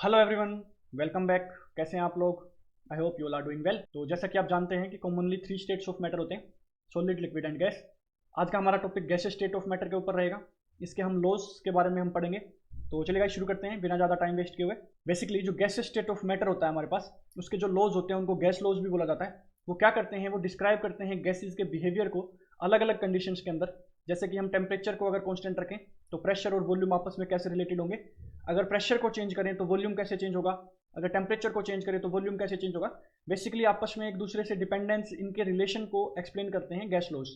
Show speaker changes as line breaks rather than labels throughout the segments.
Hello everyone, welcome back. कैसे हैं आप लोग? I hope you all are doing well. तो जैसा कि आप जानते हैं कि कॉमनली 3 स्टेट्स ऑफ मैटर होते हैं, सॉलिड, लिक्विड एंड गैस। आज का हमारा topic gas state of matter के ऊपर रहेगा। इसके हम लॉज के बारे में हम पढ़ेंगे। तो चलिए गाइस शुरू करते हैं बिना ज़्यादा टाइम वेस्ट किए हुए। बेसिकली जो गैस स्टेट ऑफ मैटर होता है हमारे पास, उसके जो लॉज होते हैं उनको गैस लॉज भी बोला जाता है। वो क्या करते हैं, वो डिस्क्राइब करते हैं गैसेज के बिहेवियर को अलग अलग कंडीशंस के अंदर। जैसे कि हम टेम्परेचर को अगर कांस्टेंट रखें तो प्रेशर और वॉल्यूम आपस में कैसे रिलेटेड होंगे। अगर प्रेशर को चेंज करें तो वॉल्यूम कैसे चेंज होगा। अगर टेम्परेचर को चेंज करें तो वॉल्यूम कैसे चेंज होगा। बेसिकली आपस में एक दूसरे से डिपेंडेंस, इनके रिलेशन को एक्सप्लेन करते हैं गैस लॉज।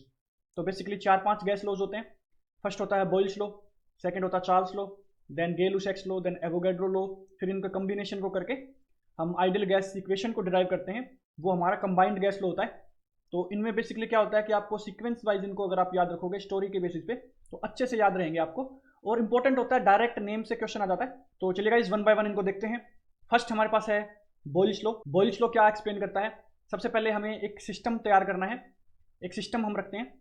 तो बेसिकली 4-5 गैस लॉज होते हैं। फर्स्ट होता है बॉयल्स लॉ, सेकंड होता है चार्ल्स लॉ, देन गay-lussac लॉ, देन एवोगैड्रो लॉ। फिर इनका कम्बिनेशन को करके हम आइडियल गैस इक्वेशन को डिराइव करते हैं, वो हमारा कंबाइंड गैस लॉ होता है। तो इनमें बेसिकली क्या होता है कि आपको सीक्वेंस वाइज इनको अगर आप याद रखोगे स्टोरी के बेसिस पे तो अच्छे से याद रहेंगे आपको। और इंपॉर्टेंट होता है, डायरेक्ट नेम से क्वेश्चन आ जाता है। तो चलिए गाइस वन बाय वन इनको देखते हैं। फर्स्ट हमारे पास है बॉयल्स लॉ। बॉयल्स लॉ क्या एक्सप्लेन करता है? सबसे पहले हमें एक सिस्टम तैयार करना है। एक सिस्टम हम रखते हैं।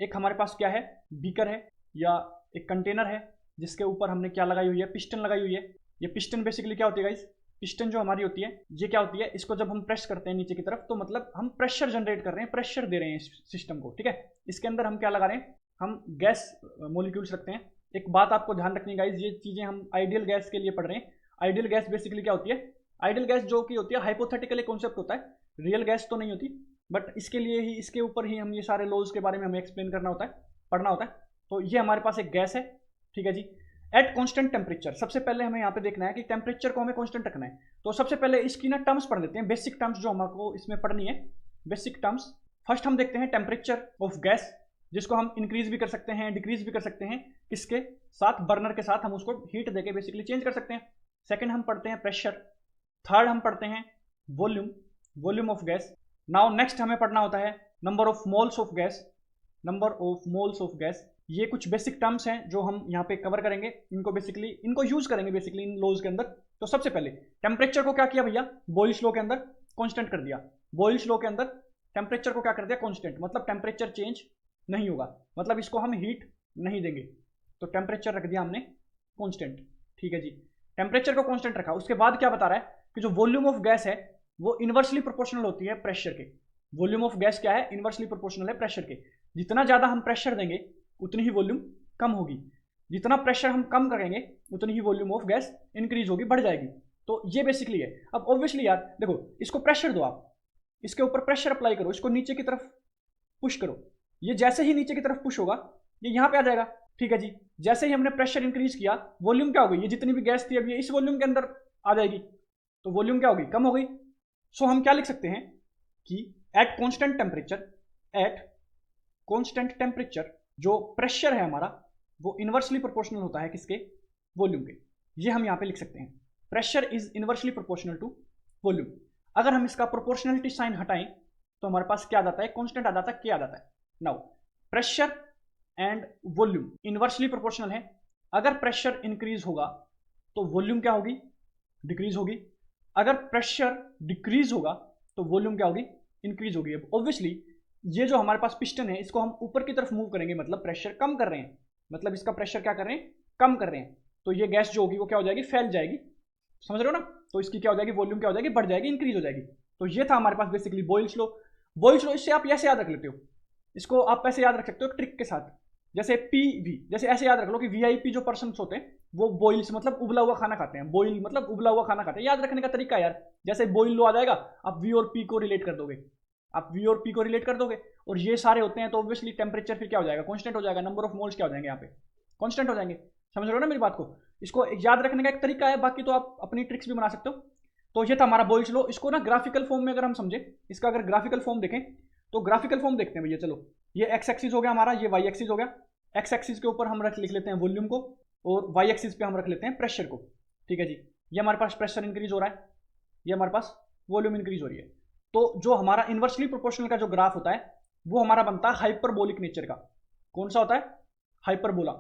एक हमारे पास क्या है, बीकर है या एक कंटेनर है जिसके ऊपर हमने क्या लगाई हुई है, पिस्टन लगाई हुई है। ये पिस्टन बेसिकली क्या होती है गाइस, पिस्टन जो हमारी होती है ये क्या होती है, इसको जब हम प्रेस करते हैं नीचे की तरफ तो मतलब हम प्रेशर जनरेट कर रहे हैं, प्रेशर दे रहे हैं इस सिस्टम को। ठीक है, इसके अंदर हम क्या लगा रहे हैं, हम गैस मॉलिक्यूल्स रखते हैं। एक बात आपको ध्यान रखनी गाइस, ये चीजें हम आइडियल गैस के लिए पढ़ रहे हैं। आइडियल गैस बेसिकली क्या होती है, आइडियल गैस जो कि होती है हाइपोथेटिकली कॉन्सेप्ट होता है, रियल गैस तो नहीं होती। बट इसके लिए ही, इसके ऊपर ही हम ये सारे लॉज के बारे में हमें एक्सप्लेन करना होता है, पढ़ना होता है। तो ये हमारे पास एक गैस है, ठीक है जी, एट कांस्टेंट टेम्परेचर। सबसे पहले हमें यहाँ पे देखना है कि टेम्परेचर को हमें कांस्टेंट रखना है। तो सबसे पहले इसकी ना टर्म्स पढ़ लेते हैं, बेसिक टर्म्स जो हमको इसमें पढ़नी है, बेसिक टर्म्स। फर्स्ट हम देखते हैं टेम्परेचर ऑफ गैस, जिसको हम इंक्रीज भी कर सकते हैं, डिक्रीज भी कर सकते हैं। किसके साथ? बर्नर के साथ हम उसको हीट देके बेसिकली चेंज कर सकते हैं। सेकेंड हम पढ़ते हैं प्रेशर। थर्ड हम पढ़ते हैं volume, volume of gas. Now next हमें पढ़ना होता है number of moles of gas, number of moles of gas. ये कुछ बेसिक टर्म्स हैं जो हम यहाँ पे कवर करेंगे, इनको बेसिकली इनको यूज करेंगे बेसिकली इन लॉज के अंदर। तो सबसे पहले टेम्परेचर को क्या किया भैया, बॉयल्स लॉ के अंदर कांस्टेंट कर दिया। बॉयल्स लॉ के अंदर टेम्परेचर को क्या कर दिया, कांस्टेंट, मतलब टेम्परेचर चेंज नहीं होगा, मतलब इसको हम हीट नहीं देंगे। तो टेम्परेचर रख दिया हमने कांस्टेंट, ठीक है जी, टेम्परेचर को कांस्टेंट रखा। उसके बाद क्या बता रहा है कि जो वॉल्यूम ऑफ गैस है वो इनवर्सली प्रोपोर्शनल होती है प्रेशर के। वॉल्यूम ऑफ गैस क्या है, इनवर्सली प्रोपोर्शनल है प्रेशर के। जितना ज्यादा हम प्रेशर देंगे उतनी ही वॉल्यूम कम होगी, जितना प्रेशर हम कम करेंगे उतनी ही वॉल्यूम ऑफ गैस इंक्रीज होगी, बढ़ जाएगी। तो ये बेसिकली है। अब ऑब्वियसली यार देखो, इसको प्रेशर दो आप, इसके ऊपर प्रेशर अप्लाई करो, इसको नीचे की तरफ पुश करो। ये जैसे ही नीचे की तरफ पुश होगा ये यहाँ पे आ जाएगा, ठीक है जी। जैसे ही हमने प्रेशर इंक्रीज किया, वॉल्यूम क्या हो गई, ये जितनी भी गैस थी अब ये इस वॉल्यूम के अंदर आ जाएगी, तो वॉल्यूम क्या होगी, कम हो गई। सो हम क्या लिख सकते हैं कि at constant temperature, at constant temperature जो प्रेशर है हमारा वो इनवर्सली प्रोपोर्शनल होता है किसके, वॉल्यूम के। ये हम यहाँ पे लिख सकते हैं, pressure is inversely proportional to volume. अगर हम इसका प्रोपोर्शनलिटी साइन हटाएं तो हमारे पास क्या आ जाता है, कांस्टेंट आ जाता है, क्या आ जाता है। Now pressure and volume inversely proportional है। अगर प्रेशर इंक्रीज होगा तो वॉल्यूम क्या होगी, डिक्रीज होगी। अगर प्रेशर डिक्रीज होगा तो वॉल्यूम क्या होगी, इंक्रीज होगी। अब ऑब्वियसली ये जो हमारे पास पिस्टन है इसको हम ऊपर की तरफ मूव करेंगे, मतलब प्रेशर कम कर रहे हैं, मतलब इसका प्रेशर क्या कर रहे हैं, कम कर रहे हैं। तो ये गैस जो होगी वो क्या हो जाएगी, फैल जाएगी, समझ रहे हो ना। तो इसकी क्या हो जाएगी, वॉल्यूम क्या हो जाएगी, बढ़ जाएगी, इंक्रीज हो जाएगी। तो ये था हमारे पास basically Boyle's law. Boyle's law इससे आप ऐसे याद रख लेते हो, इसको आप ऐसे याद रख सकते हो ट्रिक के साथ, जैसे पी वी, जैसे ऐसे याद रख लो कि वीआईपी जो पर्सन होते हैं वो बॉइल्स मतलब उबला हुआ खाना खाते हैं, बॉइल मतलब उबला हुआ खाना खाते हैं। याद रखने का तरीका यार, जैसे बॉइल लॉ आ जाएगा आप वी और पी को रिलेट कर दोगे, आप वी और पी को रिलेट कर दोगे और ये सारे होते हैं। तो ऑब्वियसली टेम्परेचर फिर क्या हो जाएगा, कांस्टेंट हो जाएगा, नंबर ऑफ मोल्स क्या हो जाएंगे यहाँ पे, कांस्टेंट हो जाएंगे। समझ रहे हो ना मेरी बात को। इसको याद रखने का एक तरीका है, बाकी तो आप अपनी ट्रिक्स भी बना सकते हो। तो ये था हमारा बॉयल्स लॉ। इसको ना ग्राफिकल फॉर्म में अगर हम समझे, इसका अगर ग्राफिकल फॉर्म देखें तो ग्राफिकल फॉर्म देखते हैं भैया। चलो ये एक्स एक्सिस हो गया हमारा, ये वाई एक्सिस हो गया। एक्स एक्सिस के ऊपर हम लिख लेते हैं वॉल्यूम को और वाई एक्सिस पे हम रख लेते हैं प्रेशर को, ठीक है जी। ये हमारे पास प्रेशर इंक्रीज हो रहा है, ये हमारे पास वॉल्यूम इंक्रीज हो रही है। तो जो हमारा इनवर्सली प्रोपोर्शनल का जो ग्राफ होता है वो हमारा बनता है हाइपरबोलिक नेचर का। कौन सा होता है, हाइपरबोला,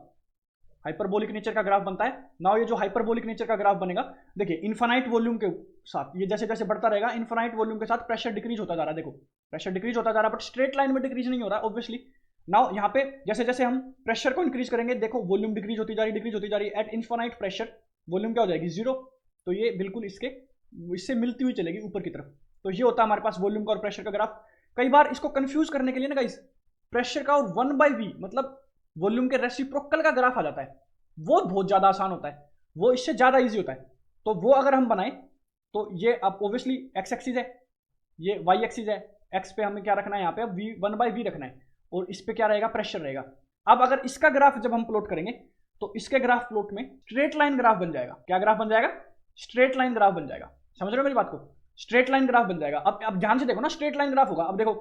हाइपरबोलिक नेचर का ग्राफ बनता है। नाउ ये जो हाइपरबोलिक नेचर का ग्राफ बनेगा, देखिए इन्फानाइट वॉल्यूम के साथ ये जैसे जैसे बढ़ता रहेगा, इन्फानाइट वॉल्यूम के साथ प्रेशर डिक्रीज होता जा रहा है। देखो प्रेशर डिक्रीज होता जा रहा है, बट स्ट्रेट लाइन में डिक्रीज नहीं हो रहा ऑब्वियसली। नाउ यहाँ पे जैसे जैसे हम प्रेशर को इंक्रीज करेंगे, देखो वॉल्यूम डिक्रीज होती जा रही, डिक्रीज होती जा रही। एट इन्फानाइट प्रेशर वॉल्यूम क्या हो जाएगी, जीरो। तो ये बिल्कुल इससे मिलती हुई चलेगी ऊपर की तरफ। तो ये होता है हमारे पास वॉल्यूम का और प्रेशर का ग्राफ। कई बार इसको कंफ्यूज करने के लिए ना गाइस, प्रेशर का और 1/v मतलब वॉल्यूम के रेसिप्रोकल का ग्राफ आ जाता है, वो बहुत ज्यादा आसान होता है, वो इससे ज्यादा इजी होता है। तो वो अगर हम बनाएं तो ये अब ऑब्वियसली एक्स एक्सिस है, ये वाई एक्सिस है, एक्स पे हमें क्या रखना है, यहाँ पे अब वी 1/v रखना है, और इस पे क्या रहेगा, प्रेशर रहेगा। अब अगर इसका ग्राफ जब हम प्लॉट करेंगे तो इसके ग्राफ प्लॉट में स्ट्रेट लाइन ग्राफ बन जाएगा। क्या ग्राफ बन जाएगा, स्ट्रेट लाइन ग्राफ बन जाएगा। समझ रहे हो मेरी बात को, स्ट्रेट लाइन ग्राफ बन जाएगा। अब ध्यान से देखो ना, स्ट्रेट लाइन ग्राफ होगा। अब देखो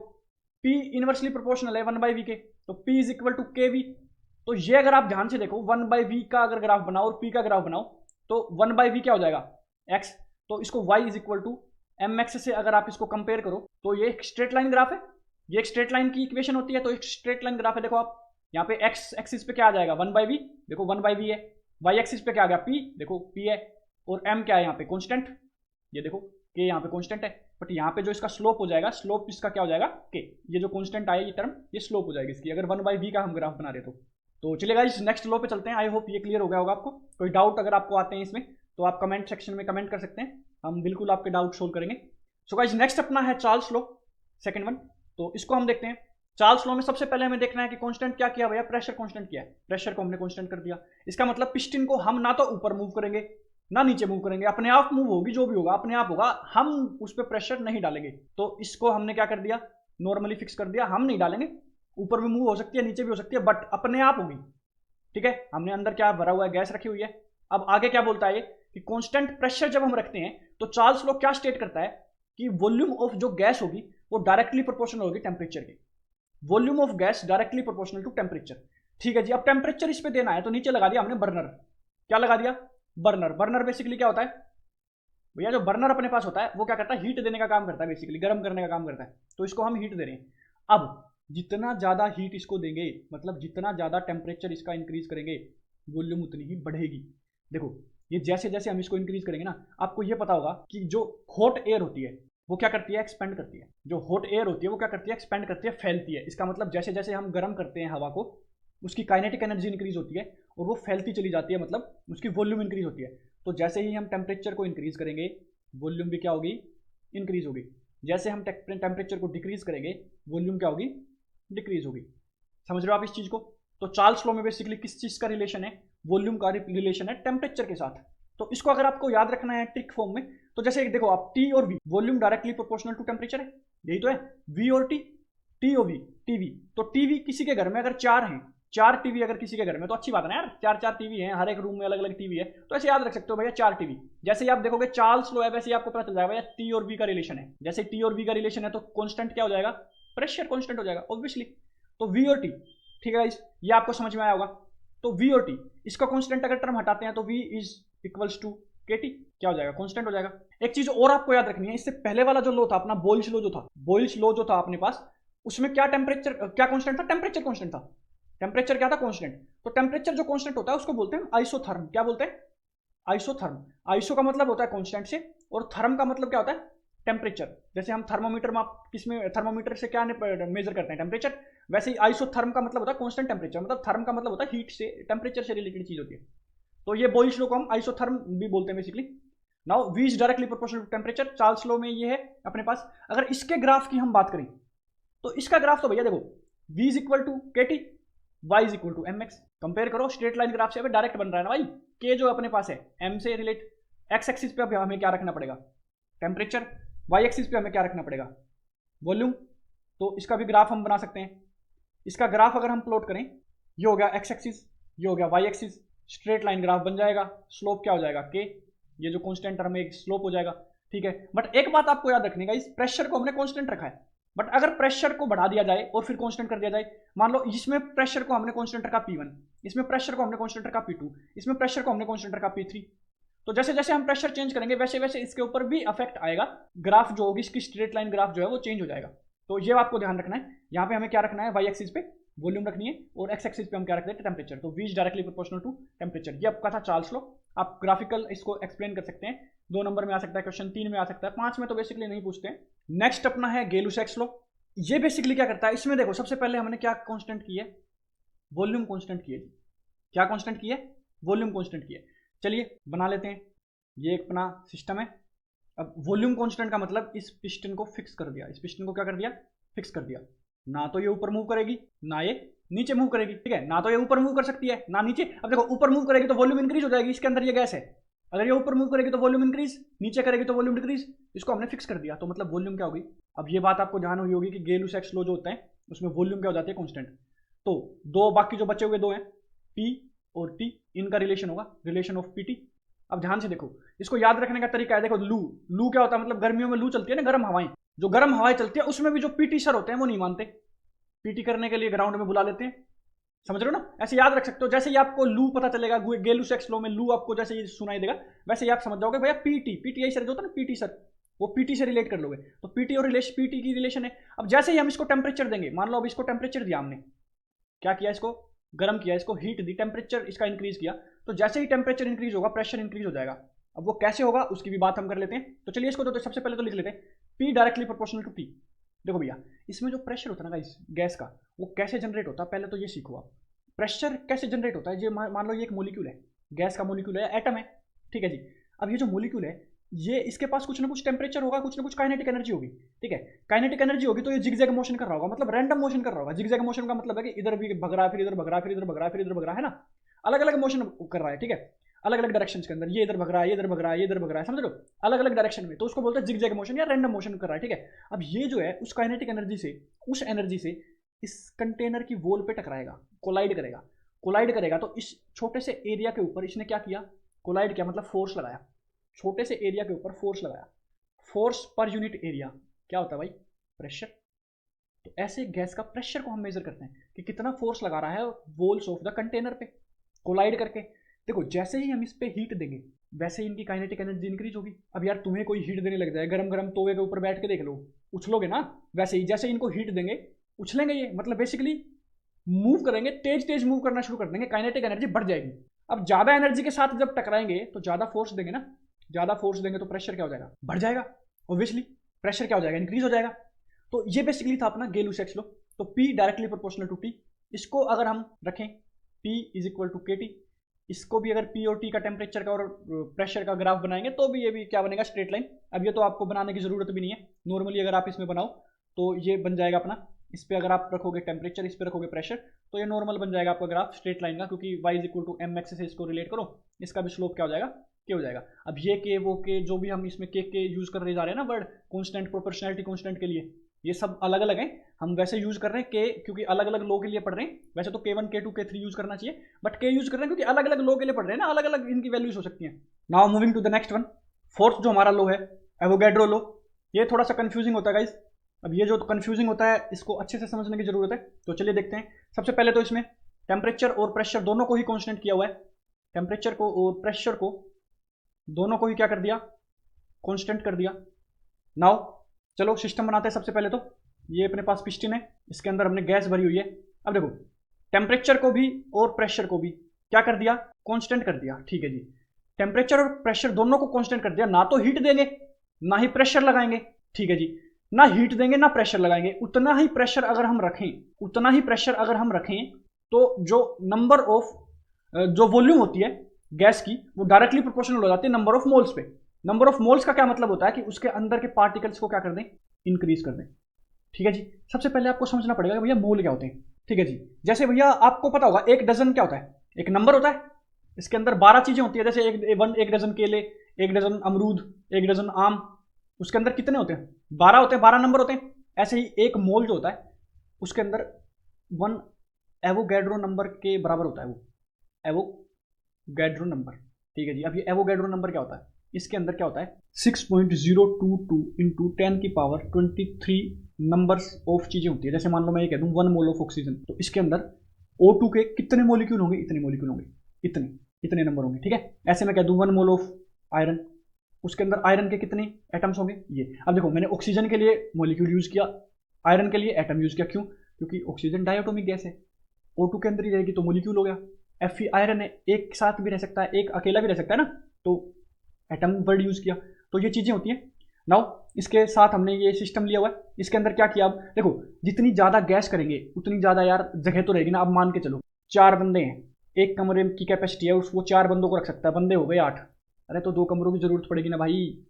P इनवर्सली प्रोपोर्शनल है 1/v के, तो P is equal to kv। तो ये अगर आप ध्यान से देखो 1/v का अगर ग्राफ बनाओ और P का ग्राफ बनाओ तो 1/v क्या हो जाएगा, x। तो इसको y is equal to mx से अगर आप इसको कंपेयर करो तो ये एक स्ट्रेट लाइन ग्राफ है, ये एक स्ट्रेट लाइन की इक्वेशन होती है। तो एक स्ट्रेट लाइन ग्राफ है। देखो आप यहाँ पे x एक्सिस पे क्या आ जाएगा, 1/v, देखो 1/v है। y एक्सिस पे क्या आ गया, p, देखो p है। और m क्या है यहाँ पे, कॉन्स्टेंट, ये देखो k यहाँ पे कॉन्स्टेंट है। बट यहाँ पे जो इसका स्लोप हो जाएगा, स्लोप इसका क्या हो जाएगा, k। ये जो कॉन्स्टेंट आया ये टर्म, ये स्लोप हो जाएगी इसकी, अगर 1/v का हम ग्राफ बना रहे तो चलिएगा इस नेक्स्ट लॉ पे चलते हैं। आई होप ये क्लियर हो गया होगा आपको। कोई डाउट अगर आपको आते हैं इसमें तो आप कमेंट सेक्शन में कमेंट कर सकते हैं, हम बिल्कुल आपके डाउट सोल्व करेंगे। सो गाइस नेक्स्ट अपना है चार्ल्स लॉ, सेकंड वन। तो इसको हम देखते हैं। चार्ल्स लॉ में सबसे पहले हमें देखना है कि कांस्टेंट क्या किया भैया, प्रेशर कांस्टेंट किया है। प्रेशर को हमने कांस्टेंट कर दिया, इसका मतलब पिस्टन को हम ना तो ऊपर मूव करेंगे ना नीचे मूव करेंगे, अपने आप मूव होगी, जो भी होगा अपने आप होगा, हम उस पर प्रेशर नहीं डालेंगे। तो इसको हमने क्या कर दिया, नॉर्मली फिक्स कर दिया, हम नहीं डालेंगे। ऊपर भी मूव हो सकती है, नीचे भी हो सकती है, बट अपने आप होगी। ठीक है, हमने अंदर क्या भरा हुआ है, गैस रखी हुई है। अब आगे क्या बोलता है कि कांस्टेंट प्रेशर जब हम रखते हैं तो चार्ल्स लॉ क्या स्टेट करता है कि वॉल्यूम ऑफ जो गैस होगी वो डायरेक्टली प्रोपोर्शनल होगी टेम्परेचर के। Volume of gas directly proportional to temperature. ठीक है जी, अब टेम्परेचर इस पे देना है तो नीचे लगा दिया हमने बर्नर। क्या लगा दिया, बर्नर। बर्नर बेसिकली क्या होता है भैया, जो बर्नर अपने पास होता है वो क्या करता है, हीट देने का काम करता है, बेसिकली गर्म करने का काम करता है। तो इसको हम हीट दे रहे हैं। अब जितना ज़्यादा हीट इसको देंगे, मतलब जितना ज़्यादा टेम्परेचर इसका इंक्रीज करेंगे, वॉल्यूम उतनी ही बढ़ेगी। देखो ये जैसे जैसे हम इसको इंक्रीज करेंगे ना, आपको ये पता होगा कि जो हॉट एयर होती है वो क्या करती है, एक्सपेंड करती है। जो हॉट एयर होती है वो क्या करती है, एक्सपेंड करती है, फैलती है। इसका मतलब जैसे जैसे हम गर्म करते हैं हवा को, उसकी काइनेटिक एनर्जी इंक्रीज होती है और वो फैलती चली जाती है, मतलब उसकी वॉल्यूम इंक्रीज होती है। तो जैसे ही हम टेम्परेचर को इंक्रीज करेंगे, वॉल्यूम भी क्या होगी, इंक्रीज होगी। जैसे हम टेम्परेचर को डिक्रीज करेंगे, वॉल्यूम क्या होगी, डिक्रीज होगी। समझ रहे हो आप इस चीज को। तो चार्ल्स लॉ में बेसिकली किस चीज का रिलेशन है, वॉल्यूम का रिलेशन है टेम्परेचर के साथ। तो इसको अगर आपको याद रखना है ट्रिक फॉर्म में, तो जैसे देखो आप टी और V, volume directly proportional to temperature है, यही तो है। वी और टी, टी और वी, टीवी। तो टीवी किसी के घर में अगर 4 हैं, 4 टीवी अगर किसी के घर में, तो अच्छी बात है ना यार, 4 टीवी हैं, हर एक रूम में अलग अलग टीवी है, तो ऐसे याद रख सकते हो भैया 4 टीवी। जैसे ही आप देखोगे चार्ल्स लॉ है, वैसे ही आपको पता चल जाएगा भैया टी और वी का रिलेशन है। जैसे टी और वी का रिलेशन है तो कांस्टेंट क्या हो जाएगा, प्रेशर कांस्टेंट हो जाएगा ऑब्वियसली। तो वी और टी, ठीक है ये आपको समझ में आया होगा। तो वी और टी, इसका कांस्टेंट अगर टर्म हटाते हैं तो V is equals to K T, क्या हो जाएगा, कांस्टेंट हो जाएगा। एक चीज और आपको याद रखनी है, इससे पहले वाला जो लॉ था अपना, बॉयल्स लॉ जो था, बॉयल्स लॉ जो था अपने पास, उसमें क्या टेम्परेचर, क्या कांस्टेंट था, टेम्परेचर कांस्टेंट था। टेम्परेचर क्या था, कांस्टेंट। तो टेम्परेचर जो कांस्टेंट होता है उसको बोलते हैं आइसोथर्म। क्या बोलते हैं, आइसोथर्म। आइसो का मतलब होता है कांस्टेंट से, और थर्म का मतलब क्या होता है, टेम्परेचर। जैसे हम थर्मोमीटर में, किसमें थर्मोमीटर से क्या मेजर करते हैं, टेम्परेचर, वैसे ही आइसोथर्म का मतलब होता है कांस्टेंट टेम्परेचर। मतलब थर्म का मतलब होता है हीट से, टेम्परेचर से रिलेटेड चीज होती है। तो ये बॉयल्स लॉ को हम आइसोथर्म भी बोलते हैं basically. Now V is directly proportional to temperature, Charles law में ये है अपने पास। अगर इसके ग्राफ की हम बात करें तो इसका ग्राफ तो भैया देखो, v is equal to K T, Y is equal to M X. Compare करो स्ट्रेट लाइन ग्राफ से, अभी डायरेक्ट बन रहा है ना भाई, के जो अपने पास है m से रिलेट, एक्स एक्सिस पे अब हमें क्या रखना पड़ेगा, टेम्परेचर, वाई एक्सिस पे हमें क्या रखना पड़ेगा, वॉल्यूम। तो इसका भी ग्राफ हम बना सकते हैं। इसका ग्राफ अगर हम प्लॉट करें, ये हो गया एक्स एक्सिस, ये हो गया Y axis, straight line graph बन जाएगा। स्लोप क्या हो जाएगा, के, ये जो कांस्टेंट टर्म है एक स्लोप हो जाएगा। ठीक है, बट एक बात आपको याद रखनी है, इस प्रेशर को हमने कांस्टेंट रखा है, बट अगर प्रेशर को बढ़ा दिया जाए और फिर कांस्टेंट कर दिया जाए, मान लो इसमें प्रेशर को हमने कांस्टेंट रखा P1, इसमें प्रेशर को हमने कांस्टेंट रखा P2, इसमें प्रेशर को हमने कांस्टेंट रखा P3, तो जैसे जैसे हम प्रेशर चेंज करेंगे वैसे वैसे इसके ऊपर भी अफेक्ट आएगा। ग्राफ जो होगी इसकी, स्ट्रेट लाइन ग्राफ जो है वो चेंज हो जाएगा। तो ये आपको ध्यान रखना है। यहाँ पे हमें क्या रखना है, वाई एक्सिस पे वॉल्यूम रखनी है और एक्स एक्सिस पे हम क्या रखते हैं, टेम्परेचर। तो V is directly proportional to temperature. ये आपका था चार्ल्स लॉ। आप ग्राफिकल इसको एक्सप्लेन कर सकते हैं, 2 नंबर में आ सकता है क्वेश्चन, 3 में आ सकता है, 5 में तो बेसिकली नहीं पूछते हैं। नेक्स्ट अपना है गay-Lussac's लॉ। ये बेसिकली क्या करता है, इसमें देखो सबसे पहले हमने क्या कांस्टेंट की है, वॉल्यूम कांस्टेंट की है। क्या कांस्टेंट की है, वॉल्यूम कांस्टेंट की है। चलिए बना लेते हैं। ये एक अपना सिस्टम है। अब वॉल्यूम कांस्टेंट का मतलब इस पिस्टन को फिक्स कर दिया, इस पिस्टन को क्या कर दिया, फिक्स कर दिया। ना तो ये ऊपर मूव करेगी ना ये नीचे मूव करेगी, ठीक है, ना तो ये ऊपर मूव कर सकती है ना नीचे। अब देखो ऊपर मूव करेगी तो वॉल्यूम इंक्रीज हो जाएगी, इसके अंदर ये गैस है। अगर ये ऊपर मूव करेगी तो वॉल्यूम इंक्रीज, नीचे करेगी तो वॉल्यूम डिक्रीज। इसको हमने फिक्स कर दिया तो मतलब वॉल्यूम क्या होगी। अब ये बात आपको ध्यान हुई होगी कि गेलू-सैक्स लॉ जो होता है उसमें वॉल्यूम क्या हो जाती है, कांस्टेंट। तो दो बाकी जो बचे हुए दो हैं पी और टी, इनका रिलेशन होगा रिलेशन ऑफ पीटी। अब ध्यान से देखो, इसको याद रखने का तरीका है। देखो लू, लू क्या होता है, मतलब गर्मियों में लू चलती है ना, गर्म हवाएं। जो गर्म हवाएं चलती है उसमें भी जो पीटी सर होते हैं वो नहीं मानते, पीटी करने के लिए ग्राउंड में बुला लेते हैं। समझ रहे हो ना, ऐसे याद रख सकते हो। जैसे ही आपको लू पता चलेगा, गेलू-सैक्स लॉ में लू आपको जैसे ही सुनाई देगा, वैसे ही आप समझ जाओगे भैया पीटी, पीटीआई सर जो होता है ना, पीटी सर, वो पीटी से रिलेट कर लोगे। तो पीटी और पीटी की रिलेशन है। अब जैसे ही हम इसको टेम्परेचर देंगे, मान लो अब इसको टेम्परेचर दिया हमने, क्या किया, इसको गर्म किया, इसको हीट दी, टेम्परेचर इसका इंक्रीज किया, तो जैसे ही टेम्परेचर इंक्रीज होगा प्रेशर इंक्रीज हो जाएगा। अब वो कैसे होगा उसकी भी बात हम कर लेते हैं। तो चलिए इसको तो सबसे पहले तो लिख लेते हैं, P directly proportional to T. देखो भैया, इसमें जो प्रेशर होता है ना गाइस, गैस का, वो कैसे जनरेट होता है, पहले तो ये सीखो आप। प्रेशर कैसे जनरेट होता है, ये मान लो ये एक मोलिक्यूल है, गैस का मोलिक्यूल है, एटम है, ठीक है जी। अब ये जो मोलिक्यूल है, ये इसके पास कुछ ना कुछ टेम्परेचर होगा, कुछ ना कुछ काइनेटिक एनर्जी होगी, ठीक है। काइनेटिक एनर्जी होगी तो ये जिगजैग मोशन कर रहा होगा, मतलब रैंडम मोशन कर रहा होगा। जिगजैग मोशन का मतलब है कि इधर भी भग रहा है, फिर इधर भग रहा है, फिर इधर भग रहा है, फिर इधर भग रहा है ना, अलग अलग मोशन कर रहा है, ठीक है, अलग अलग डायरेक्शन के अंदर। ये इधर भग रहा है, ये इधर भग रहा है, ये इधर भग रहा है, समझ लो, अलग अलग डायरेक्शन में। तो उसको बोलते हैं जिगजैग मोशन या रैंडम मोशन कर रहा है, ठीक है। अब ये जो है उस काइनेटिक एनर्जी से, उस एनर्जी से इस कंटेनर की वॉल पे टकराएगा, कोलाइड करेगा। कोलाइड करेगा तो इस छोटे से एरिया के ऊपर इसने क्या किया, कोलाइड किया, मतलब फोर्स लगाया, छोटे से एरिया के ऊपर फोर्स लगाया। फोर्स पर यूनिट एरिया क्या होता है भाई, प्रेशर। तो ऐसे गैस का प्रेशर को हम मेजर करते हैं कि कितना फोर्स लगा रहा है वॉल्स ऑफ द कंटेनर पे कोलाइड करके। देखो जैसे ही हम इस पे हीट देंगे वैसे ही इनकी काइनेटिक एनर्जी इंक्रीज होगी। अब यार तुम्हें कोई हीट देने लग जाए, गरम गरम तवे के ऊपर बैठ के देख लो, उछलोगे ना। वैसे ही जैसे इनको हीट देंगे उछलेंगे ये, मतलब बेसिकली मूव करेंगे, तेज तेज मूव करना शुरू कर देंगे, काइनेटिक एनर्जी बढ़ जाएगी। अब ज्यादा एनर्जी के साथ जब टकराएंगे तो ज्यादा फोर्स देंगे ना, ज्यादा फोर्स देंगे तो प्रेशर क्या हो जाएगा, बढ़ जाएगा। ऑब्वियसली प्रेशर क्या हो जाएगा, इंक्रीज हो जाएगा। तो ये बेसिकली था अपना गेलू-सैक्स लॉ। तो P directly proportional to T, इसको अगर हम रखें P is equal to KT, इसको भी अगर P और T का टेम्परेचर का और प्रेशर का ग्राफ बनाएंगे तो भी ये भी क्या बनेगा, स्ट्रेट लाइन। अब ये तो आपको बनाने की जरूरत भी नहीं है, नॉर्मली अगर आप इसमें बनाओ तो ये बन जाएगा अपना। इस पे अगर आप रखोगे टेम्परेचर, इस पे रखोगे प्रेशर, तो ये नॉर्मल बन जाएगा आपका ग्राफ स्ट्रेट लाइन का, क्योंकि y is equal to mx से इसको रिलेट करो, इसका भी स्लोप क्या हो जाएगा, के हो जाएगा। अब ये के वो के जो भी हम इसमें के यूज कर रहे जा रहे हैं ना वर्ड, कांस्टेंट, प्रोपोर्शनैलिटी कांस्टेंट के लिए, ये सब अलग अलग हैं। हम वैसे यूज कर रहे हैं के, क्योंकि अलग अलग लो के लिए पढ़ रहे हैं। वैसे तो K1 K2 K3 यूज करना चाहिए, बट के यूज कर रहे हैं क्योंकि अलग अलग लो के लिए पढ़ रहे हैं ना, अलग अलग इनकी वैल्यूज हो सकती हैं। Now moving to the next one, fourth जो हमारा लो है एवोगैड्रो लो। ये थोड़ा सा कंफ्यूजिंग होता है गाइज। अब ये जो कंफ्यूजिंग होता है इसको अच्छे से समझने की जरूरत है। तो चलिए देखते हैं। सबसे पहले तो इसमें टेम्परेचर और प्रेशर दोनों को ही कांस्टेंट किया हुआ है, टेम्परेचर को और प्रेशर को दोनों को ही क्या कर दिया, कांस्टेंट कर दिया। नाउ चलो सिस्टम बनाते हैं। सबसे पहले तो ये अपने पास पिस्टन है, इसके अंदर हमने गैस भरी हुई है। अब देखो टेम्परेचर को भी और प्रेशर को भी क्या कर दिया, कांस्टेंट कर दिया, ठीक है जी। टेम्परेचर और प्रेशर दोनों को कांस्टेंट कर दिया, ना तो हीट देंगे ना ही प्रेशर लगाएंगे, ठीक है जी। ना हीट देंगे ना प्रेशर लगाएंगे, उतना ही प्रेशर अगर हम रखें, उतना ही प्रेशर अगर हम रखें तो जो नंबर ऑफ जो वॉल्यूम होती है गैस की वो डायरेक्टली प्रोपोर्शनल हो जाती है नंबर ऑफ मोल्स पे। नंबर ऑफ मोल्स का क्या मतलब होता है कि उसके अंदर के पार्टिकल्स को क्या कर दें, इंक्रीज कर दें, ठीक है जी। सबसे पहले आपको समझना पड़ेगा भैया मोल क्या होते हैं, ठीक है जी। जैसे भैया आपको पता होगा एक डजन क्या होता है, एक नंबर होता है, इसके अंदर 12 चीजें होती है। जैसे एक डजन केले, एक डजन अमरूद, एक डजन आम, उसके अंदर कितने होते हैं, 12 होते हैं, 12 नंबर होते हैं। ऐसे ही एक मोल जो होता है उसके अंदर 1 एवोगैड्रो नंबर के बराबर होता है, वो एवोगैड्रो नंबर, ठीक है जी। अब ये एवोगैड्रो नंबर क्या होता है, इसके अंदर क्या होता है 6.022 इंटू 10 की पावर 23 नंबर्स ऑफ चीजें होती है। जैसे मान लो मैं ये कह दूं 1 मोल ऑफ ऑक्सीजन, तो इसके अंदर O2 के कितने मोलिक्यूल होंगे, इतने मोलिक्यूल होंगे, इतने नंबर होंगे, ठीक है। ऐसे मैं कह दूं 1 मोल ऑफ आयरन, उसके अंदर आयरन के कितने एटम्स होंगे, ये। अब देखो मैंने ऑक्सीजन के लिए मॉलिक्यूल यूज किया, आयरन के लिए एटम यूज किया, क्यों, क्योंकि ऑक्सीजन डायटोमिक गैस है, O2 के अंदर ही रहेगी तो मॉलिक्यूल हो गया। Fe आयरन है, एक साथ भी रह सकता है, एक अकेला भी रह सकता है ना, तो एटम वर्ड यूज किया। तो ये चीजें होती हैं। नाउ इसके साथ हमने ये सिस्टम लिया हुआ है, इसके अंदर क्या किया। अब देखो जितनी ज्यादा गैस करेंगे उतनी ज्यादा यार जगह तो रहेगी ना। अब मान के चलो 4 बंदे हैं, एक कमरे की कैपेसिटी है, वो 4 बंदों को रख सकता है, बंदे हो गए 8, अरे तो 2 कमरों की जरूरत पड़ेगी ना भाई।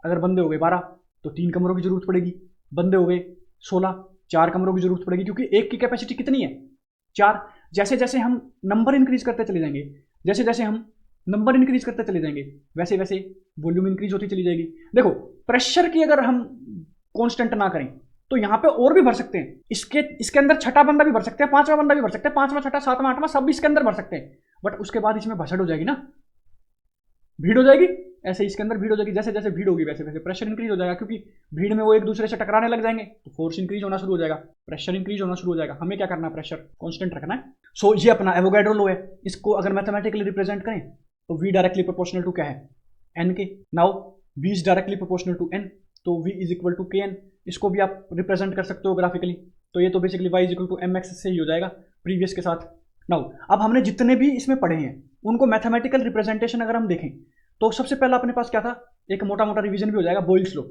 अगर बंदे हो गए 12 तो 3 कमरों की जरूरत पड़ेगी। बंदे हो गए 16, 4 कमरों की जरूरत पड़ेगी, क्योंकि एक की कैपेसिटी कितनी है, 4। जैसे जैसे हम नंबर इंक्रीज करते चले जाएंगे, जैसे जैसे हम नंबर इंक्रीज करते चले जाएंगे, वैसे वैसे वॉल्यूम इंक्रीज होती चली जाएगी। देखो, प्रेशर की अगर हम कांस्टेंट ना करें तो यहाँ पे और भी भर सकते हैं। इसके अंदर छठा बंदा भी भर सकते हैं, पांचवा बंदा भी भर सकते हैं, पांचवा छठा सातवां आठवां सब भी इसके अंदर भर सकते हैं। बट उसके बाद इसमें भसड़ हो जाएगी ना, भीड़ हो जाएगी। ऐसे इसके अंदर भीड़ हो जाएगी, जैसे जैसे भीड़ होगी वैसे वैसे प्रेशर इंक्रीज हो जाएगा, क्योंकि भीड़ में वो एक दूसरे से टकराने लग जाएंगे तो फोर्स इंक्रीज होना शुरू हो जाएगा, प्रेशर इंक्रीज होना शुरू हो जाएगा। हमें क्या करना है, प्रेशर कांस्टेंट रखना है। सो ये अपना एवोगाड्रो लॉ है। इसको अगर मैथमेटिकली रिप्रेजेंट करें तो v डायरेक्टली प्रोपोर्शनल टू क्या है, n के। Now v is directly proportional to n, तो v is equal to kn। इसको भी आप रिप्रेजेंट कर सकते हो ग्राफिकली, तो ये तो basically y is equal to mx से ही हो जाएगा प्रीवियस के साथ। नाउ अब हमने जितने भी इसमें पढ़े हैं उनको मैथमेटिकल रिप्रेजेंटेशन अगर हम देखें तो सबसे पहला अपने पास क्या था, एक मोटा मोटा रिवीजन भी हो जाएगा, बॉयल्स लॉ।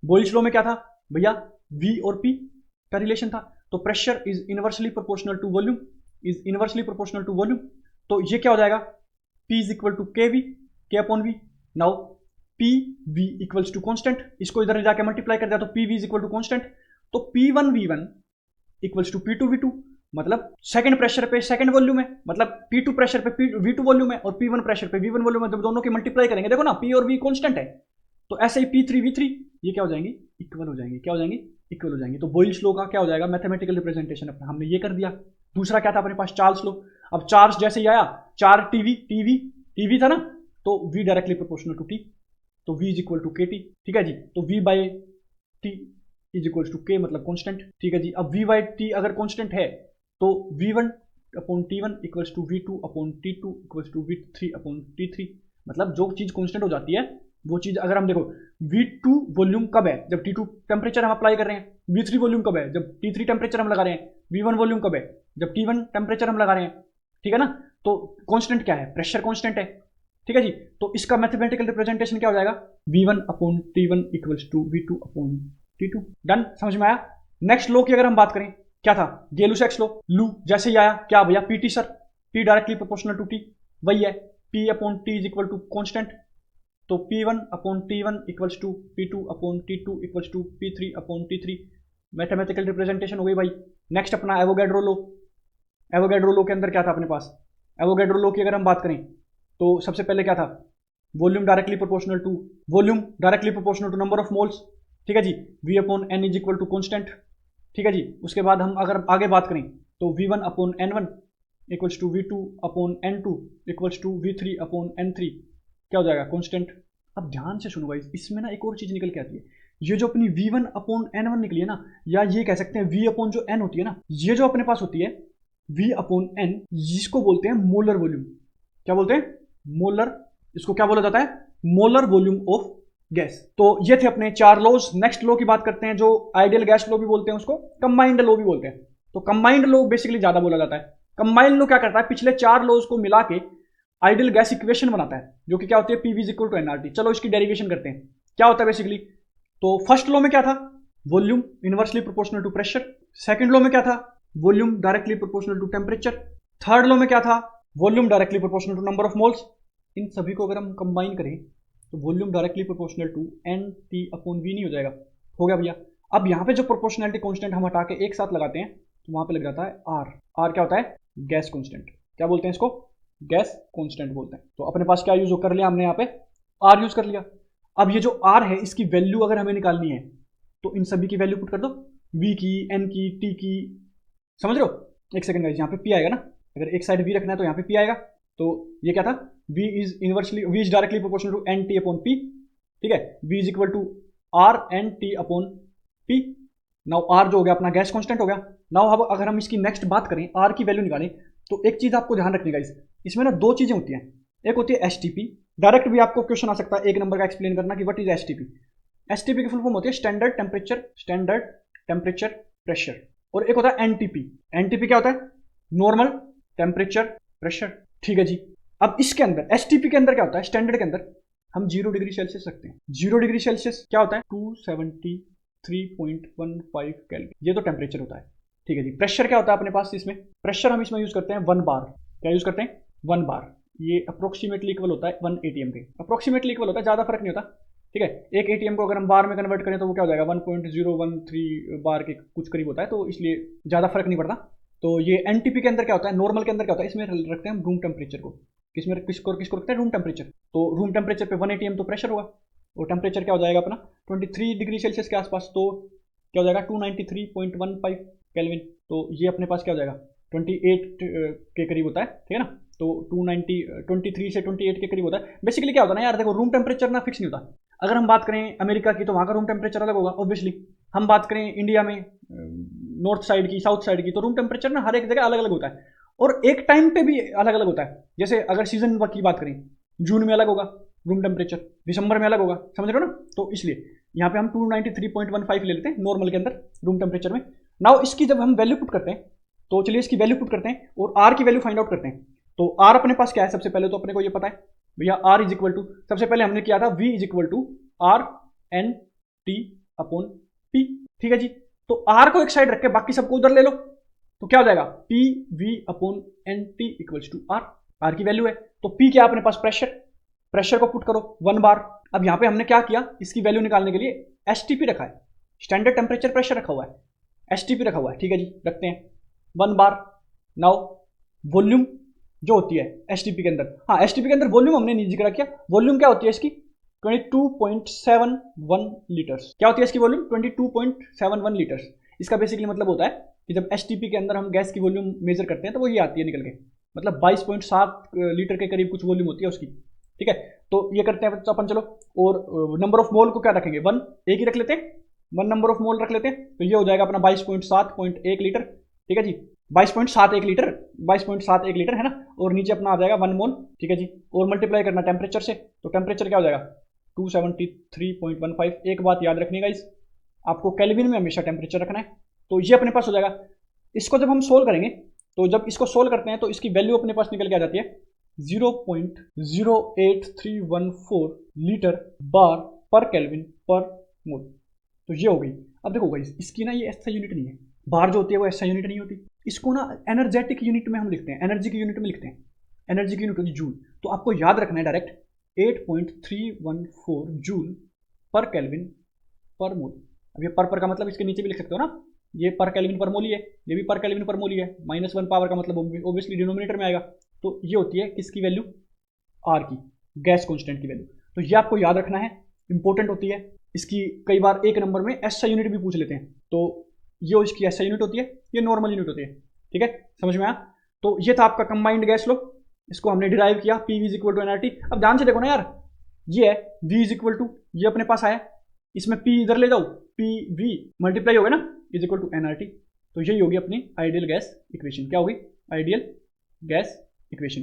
बॉयल्स लॉ में क्या था भैया, v और p का रिलेशन था। तो pressure is inversely proportional to volume, is inversely proportional to volume. तो ये क्या हो जाएगा, p is equal to K V, K upon V. Now P V equals to constant, इसको इधर जाके मल्टीप्लाई कर दिया तो P V is equal to constant. तो P1V1 इक्वल्स टू P2V2, मतलब सेकंड प्रेशर पे सेकंड वॉल्यूम है, मतलब P2 प्रेशर पे V2 वॉल्यूम है और P1 प्रेशर पे V1 वॉल्यूम है। जब दोनों की मल्टीप्लाई करेंगे, देखो ना P और V कॉन्स्टेंट है, तो ऐसे ही P3V3 ये क्या हो जाएंगे, इक्वल हो जाएंगे। क्या हो जाएंगे, इक्वल हो जाएंगे। तो बॉयल्स लॉ का क्या हो जाएगा, मैथमेटिकल रिप्रेजेंटेशन अपना हमने ये कर दिया। दूसरा क्या था अपने पास, चार्ल्स लॉ। अब चार्ज जैसे ही आया, 4 टीवी था ना, तो V directly proportional to T, तो V is equal to K T. ठीक है जी, तो V by T is equal to K, मतलब कॉन्स्टेंट। ठीक है जी, अब V बाई टी अगर कॉन्स्टेंट है तो V1 upon T1 equals to V2 upon T2 equals to V3 upon T3। मतलब जो चीज़ कॉन्स्टेंट हो जाती है वो चीज़, अगर हम देखो V2 वॉल्यूम कब है, जब T2 टेम्परेचर हम अप्लाई कर रहे हैं, V3 वॉल्यूम कब है, जब T3 टेम्परेचर हम लगा रहे हैं, V1 वॉल्यूम कब है, जब T1 टेम्परेचर हम लगा रहे हैं। ठीक है ना, तो कॉन्स्टेंट क्या है, प्रेशर कॉन्स्टेंट है। ठीक है जी, तो इसका मैथमेटिकल रिप्रेजेंटेशन क्या हो जाएगा, V1 upon T1 equals to V2 upon T2। Done, समझ में आया। नेक्स्ट लॉ की अगर हम बात करें, क्या था, गेलुसैक्स लॉ। लू जैसे ही आया, क्या भैया, PT sir, P directly proportional to T, वही है, P upon T is equal to constant. तो P1 upon T1 equals to P2 upon T2 equals to P3 upon T3। Mathematical representation हो गई भाई। नेक्स्ट अपना एवोगाड्रो लॉ। एवोगाड्रो लॉ के अंदर क्या था अपने पास, एवोगाड्रो लॉ की अगर हम बात करें तो सबसे पहले क्या था, volume directly proportional to number of moles. ठीक है जी, V upon N is equal to constant. ठीक है जी, उसके बाद हम अगर आगे बात करें तो V1 upon N1 equals to V2 upon N2 equals to V3 upon N3, क्या हो जाएगा, कॉन्स्टेंट। अब ध्यान से सुनो भाई, इसमें ना एक और चीज निकल के आती है, ये जो अपनी V1 अपॉन N1 निकली है ना, या ये कह सकते हैं V अपॉन जो N होती है ना, ये जो अपने पास होती है V अपॉन N, जिसको बोलते हैं मोलर वॉल्यूम। क्या बोलते हैं, मोलर। इसको क्या बोला जाता है, मोलर वॉल्यूम ऑफ गैस। तो ये थे अपने 4 लॉज। नेक्स्ट लॉ की बात करते हैं, जो आइडियल गैस लॉ भी बोलते हैं, उसको कंबाइंड लॉ भी बोलते हैं। तो कंबाइंड लॉ बेसिकली ज्यादा बोला जाता है। कंबाइंड लॉ क्या करता है, पिछले 4 लॉज को मिला के आइडियल गैस इक्वेशन बनाता है, जो कि क्या होती है, PV is equal to NRT। चलो इसकी डेरिवेशन करते हैं, क्या होता है बेसिकली। तो फर्स्ट लॉ में क्या था, volume inversely proportional to pressure. Second law में क्या था, volume directly proportional to temperature. Third law में क्या था, volume directly proportional to number of moles. इन सभी को अगर हम कंबाइन करें तो volume directly proportional to NT upon V नहीं हो जाएगा, हो गया भैया। अब यहाँ पे जो प्रोपोर्शनैलिटी कांस्टेंट हम हटा के एक साथ लगाते हैं तो वहां पे लग जाता है R। R क्या होता है, गैस कांस्टेंट। क्या बोलते हैं इसको, गैस कांस्टेंट बोलते हैं। तो अपने पास क्या यूज कर लिया हमने, यहाँ पे R यूज कर लिया। अब ये जो R है, इसकी वैल्यू अगर हमें निकालनी है तो इन सभी की वैल्यू पुट कर दो, V की, N की, T की, समझ रहे हो। एक सेकंड गाइस, यहाँ पे P आएगा ना, अगर एक साइड V रखना है तो यहाँ पे P आएगा। तो ये क्या था, V is directly proportional to NT upon P। ठीक है, V is equal to RNT upon P। Now R जो हो गया अपना गैस कांस्टेंट हो गया। नाउ अब अगर हम इसकी नेक्स्ट बात करें, R की वैल्यू निकालें, तो एक चीज आपको ध्यान रखनी गाइस, इसमें ना 2 चीजें होती हैं। एक होती है STP, डायरेक्ट भी आपको क्वेश्चन आ सकता है 1 नंबर का एक्सप्लेन करना कि व्हाट इज STP। STP की फुल फॉर्म होती है स्टैंडर्ड टेम्परेचर प्रेशर। और एक होता है NTP। NTP क्या होता है, नॉर्मल टेम्परेचर प्रेशर। ठीक है जी, अब इसके अंदर STP के अंदर क्या होता है, स्टैंडर्ड के अंदर हम 0 डिग्री सेल्सियस रखते हैं। 0 डिग्री सेल्सियस क्या होता है, 273.15 केल्विन, ये तो टेम्परेचर होता है। ठीक है जी, प्रेशर क्या होता है अपने पास, इसमें प्रेशर हम इसमें यूज करते हैं 1 बार। क्या यूज करते हैं, 1 बार। ये अप्रोक्सीमेटली इक्वल होता है 1 एटीएम के, अप्रोक्सीमेटली इक्वल होता है, ज़्यादा फर्क नहीं होता, ठीक है। एक एटीएम को अगर हम बार में कन्वर्ट करें तो वो क्या हो जाएगा 1.013 बार के कुछ करीब होता है, तो इसलिए ज़्यादा फर्क नहीं पड़ता। तो ये एनटीपी के अंदर क्या होता है, नॉर्मल के अंदर क्या होता है, इसमें रखते हैं हम रूम टेम्परेचर को, किसको रखते हैं, रूम टेम्परेचर। तो रूम टेम्परेचर पे 1 एटीएम तो प्रेशर होगा, और टेम्परेचर क्या हो जाएगा अपना 23 डिग्री सेल्सियस के आसपास, तो क्या हो जाएगा 293.15 केल्विन। तो ये अपने पास क्या हो जाएगा 28 के करीब होता है, ठीक है ना। तो 23 से 28 के करीब होता है। बेसिकली क्या होता है ना यार, देखो रूम टेम्परेचर ना फिक्स नहीं होता। अगर हम बात करें अमेरिका की तो वहाँ का रूम टेम्परेचर अलग होगा ऑब्वियसली। हम बात करें इंडिया में नॉर्थ साइड की, साउथ साइड की, तो रूम टेम्परेचर ना हर एक जगह अलग अलग होता है, और एक टाइम पे भी अलग अलग होता है। जैसे अगर सीजन की बात करें, जून में अलग होगा रूम टेम्परेचर, दिसंबर में अलग होगा, समझ रहे हो ना। तो इसलिए यहाँ पे हम 293.15 ले लेते हैं नॉर्मल के अंदर रूम टेम्परेचर में। नाउ इसकी जब हम वैल्यू पुट करते हैं, तो चलिए इसकी वैल्यू पुट करते हैं और आर की वैल्यू फाइंड आउट करते हैं। तो आर अपने पास क्या है, सबसे पहले तो अपने को ये पता है भैया, आर इज इक्वल टू, सबसे पहले हमने किया था V is equal to R N T upon P, ठीक है जी। तो आर को एक साइड रख के बाकी सबको उधर ले लो, तो क्या हो जाएगा P V upon N T equals to R. R की वैल्यू है, तो पी क्या अपने पास प्रेशर, प्रेशर को पुट करो 1 बार। अब यहाँ पे हमने क्या किया, इसकी वैल्यू निकालने के लिए एसटीपी रखा है, स्टैंडर्ड टेम्परेचर प्रेशर रखा हुआ है, एसटीपी रखा हुआ है, ठीक है जी, रखते हैं 1 बार। नाउ वॉल्यूम जो होती है एसटीपी के अंदर, हाँ एसटीपी के अंदर वॉल्यूम हमने नहीं जिक्र किया, वॉल्यूम क्या होती है इसकी 22.71 लीटर्स। क्या होती है इसकी वॉल्यूम 22.71 लीटर्स। इसका बेसिकली मतलब होता है कि जब एसटीपी के अंदर हम गैस की वॉल्यूम मेजर करते हैं तो वो ये आती है निकल के, मतलब 22.7 लीटर के करीब कुछ वॉल्यूम होती है उसकी, ठीक है। तो ये करते हैं अपन चलो, और नंबर ऑफ मोल को क्या रखेंगे 1, एक ही रख लेते हैं, 1 नंबर ऑफ मोल रख लेते हैं, तो ये हो जाएगा अपना 22.7.1 लीटर, ठीक है जी, 22.71 लीटर, 22.71 लीटर है ना। और नीचे अपना आ जाएगा 1 मोल, ठीक है जी, और मल्टीप्लाई करना टेम्परेचर से, तो टेम्परेचर क्या हो जाएगा 273.15। एक बात याद रखनी गाइस, आपको केल्विन में हमेशा टेम्परेचर रखना है। तो ये अपने पास हो जाएगा। इसको जब हम सोल्व करेंगे, तो जब इसको सोल्व करते हैं तो इसकी वैल्यू अपने पास निकल के आ जाती है 0.08314 लीटर बार पर केल्विन पर मोल। तो ये हो गई। अब देखो गाइस, इसकी ना ये ऐसा यूनिट नहीं है, बार जो होती है वो ऐसा यूनिट नहीं होती, इसको ना एनर्जेटिक यूनिट में हम लिखते हैं, एनर्जी की यूनिट में लिखते हैं। एनर्जी की यूनिट होती है जूल, तो आपको याद रखना है डायरेक्ट 8.314 जूल पर केल्विन पर मोल। अब ये पर का मतलब इसके नीचे भी लिख सकते हो ना, ये पर केल्विन पर मोल ही है, ये भी पर केल्विन पर मोल ही है, -1 पावर का मतलब ऑब्वियसली डिनोमिनेटर में आएगा। तो ये होती है किसकी वैल्यू, आर की, गैस कांस्टेंट की वैल्यू। तो ये आपको याद रखना है, इंपॉर्टेंट होती है। इसकी कई बार एक नंबर में एसआई यूनिट भी पूछ लेते हैं, तो ये इसकी एसआई यूनिट होती है, ये नॉर्मल यूनिट होती है, ठीक है, समझ में आया। तो ये था आपका कंबाइंड गैस लो, इसको हमने डिराइव किया, P V is equal to NRT. अब ध्यान से देखो ना यार, ये है वी इज इक्वल टू, ये अपने पास आया, इसमें पी इधर ले जाओ, पी वी मल्टीप्लाई हो गया ना, इज इक्वल टू एनआरटी। तो यही होगी अपनी आइडियल गैस इक्वेशन। क्या होगी, आइडियल गैस इक्वेशन।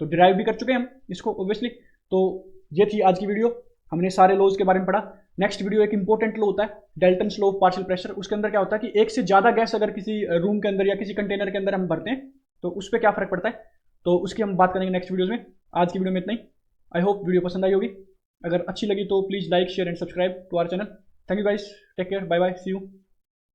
तो डिराइव भी कर चुके हैं हम इसको ऑब्वियसली। तो ये थी आज की वीडियो, हमने सारे लॉज के बारे में पढ़ा। नेक्स्ट वीडियो एक इंपॉर्टेंट लॉ होता है, Dalton's law of partial pressure. उसके अंदर क्या होता है कि एक से ज़्यादा गैस अगर किसी रूम के अंदर या किसी कंटेनर के अंदर हम भरते हैं तो उस पर क्या फर्क पड़ता है, तो उसकी हम बात करेंगे नेक्स्ट वीडियोज़ में। आज की वीडियो में इतना ही। आई होप वीडियो पसंद आई होगी। अगर अच्छी लगी तो please like share and subscribe to our channel. Thank you guys, take care, bye bye, see you.